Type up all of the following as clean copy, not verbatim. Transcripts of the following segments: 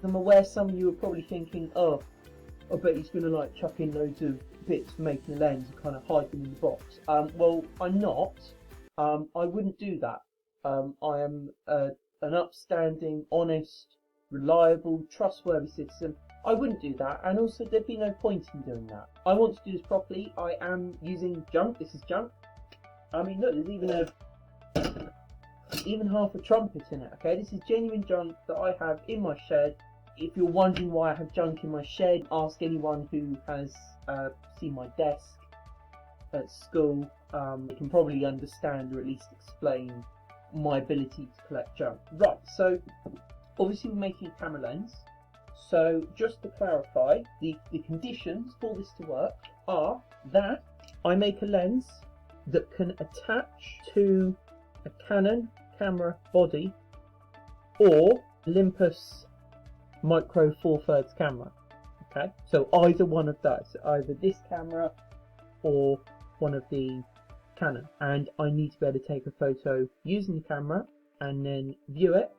I'm aware some of you are probably thinking, oh, I bet he's going to like chuck in loads of bits for making a lens and kind of hide them in the box. Well, I'm not. I wouldn't do that. I am an upstanding, honest, reliable, trustworthy citizen. I wouldn't do that, and also there'd be no point in doing that. I want to do this properly. I am using junk. This is junk. I mean, look, there's even half a trumpet in it. Okay, this is genuine junk that I have in my shed. If you're wondering why I have junk in my shed, ask anyone who has seen my desk at school. They can probably understand or at least explain my ability to collect junk. Right, so obviously we're making a camera lens. So just to clarify, the conditions for this to work are that I make a lens that can attach to a Canon camera body or Olympus micro 4/3 camera. Okay, so either one of those, either this camera or one of the Canon, and I need to be able to take a photo using the camera and then view it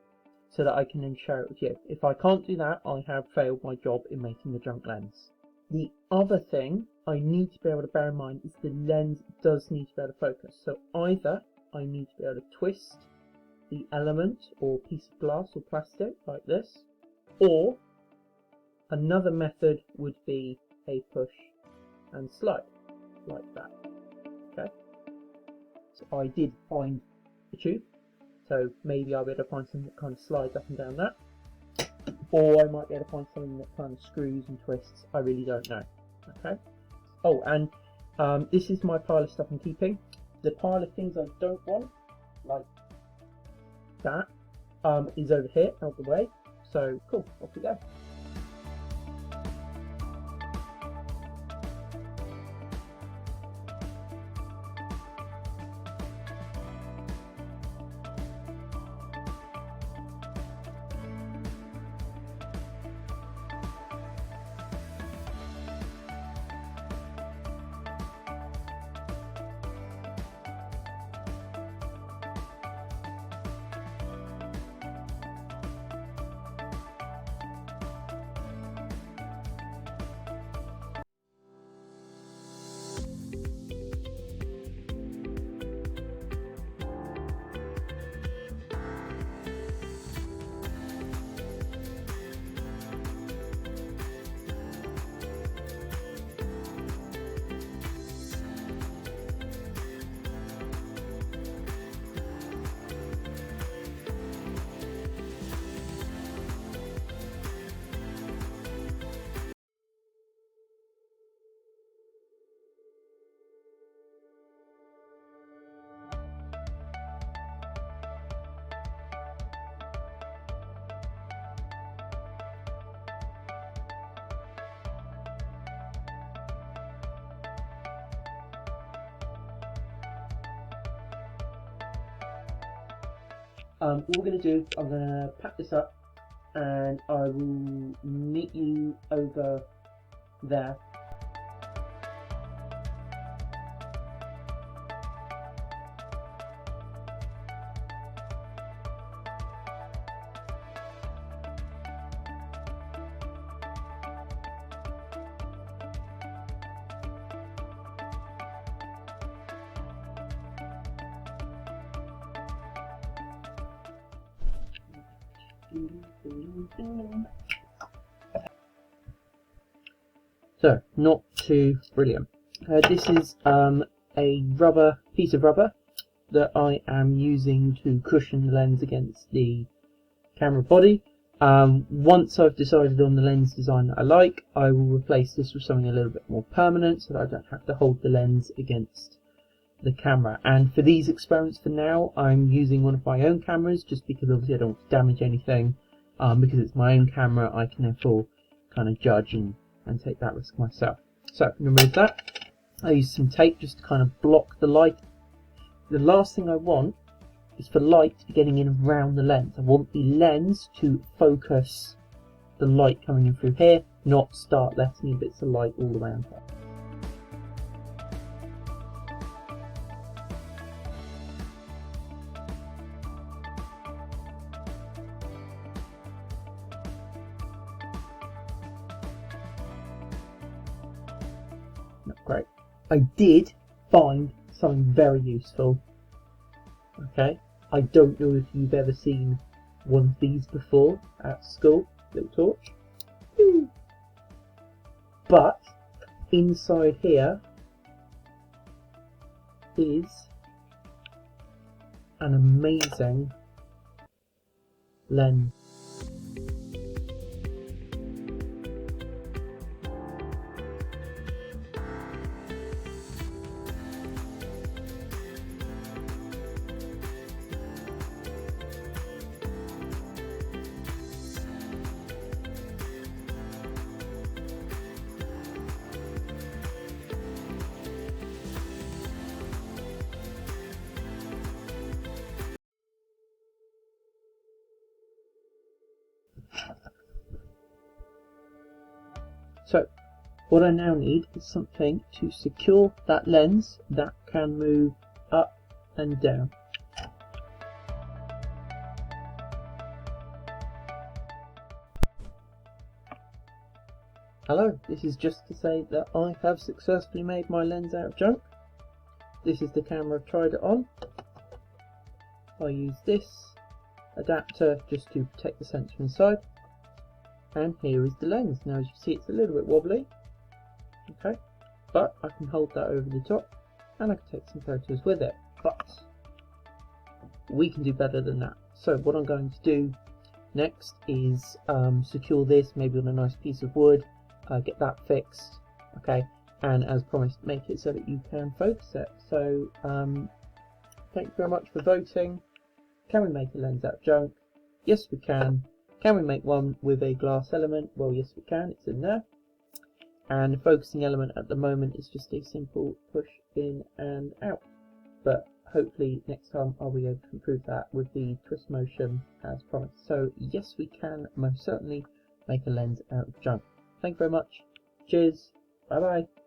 so that I can then share it with you. If I can't do that, I have failed my job in making the junk lens. The other thing I need to be able to bear in mind is the lens does need to be able to focus. So either I need to be able to twist the element or piece of glass or plastic like this, or another method would be a push and slide like that. Okay, so I did find a tube, so maybe I'll be able to find something that kind of slides up and down that, or I might be able to find something that kind of screws and twists. I really don't know. Okay. Oh, and this is my pile of stuff I'm keeping. The pile of things I don't want, like that, is over here, out the way. So cool, off we go. What we're going to do, I'm going to pack this up and I will meet you over there. So, not too brilliant. This is a piece of rubber that I am using to cushion the lens against the camera body. Once I've decided on the lens design that I like, I will replace this with something a little bit more permanent so that I don't have to hold the lens against the camera. And for these experiments for now, I'm using one of my own cameras just because obviously I don't want to damage anything. Because it's my own camera, I can therefore kind of judge and take that risk myself. So I'm going to remove that. I use some tape just to kind of block the light. The last thing I want is for light to be getting in around the lens. I want the lens to focus the light coming in through here, not start letting bits of light all around her. I did find something very useful. Okay, I don't know if you've ever seen one of these before at school. Little torch. But inside here is an amazing lens. So, what I now need is something to secure that lens that can move up and down. Hello, this is just to say that I have successfully made my lens out of junk. This is the camera I've tried it on. I use this adapter just to protect the sensor inside. And here is the lens. Now as you can see, it's a little bit wobbly, okay, but I can hold that over the top and I can take some photos with it. But we can do better than that. So what I'm going to do next is secure this maybe on a nice piece of wood, get that fixed, okay, and as promised, make it so that you can focus it. So thank you very much for voting. Can we make a lens out of junk? Yes, we can. Can we make one with a glass element? Well, yes we can, it's in there. And the focusing element at the moment is just a simple push in and out. But hopefully next time I'll be able to improve that with the twist motion as promised. So yes, we can most certainly make a lens out of junk. Thank you very much. Cheers. Bye bye.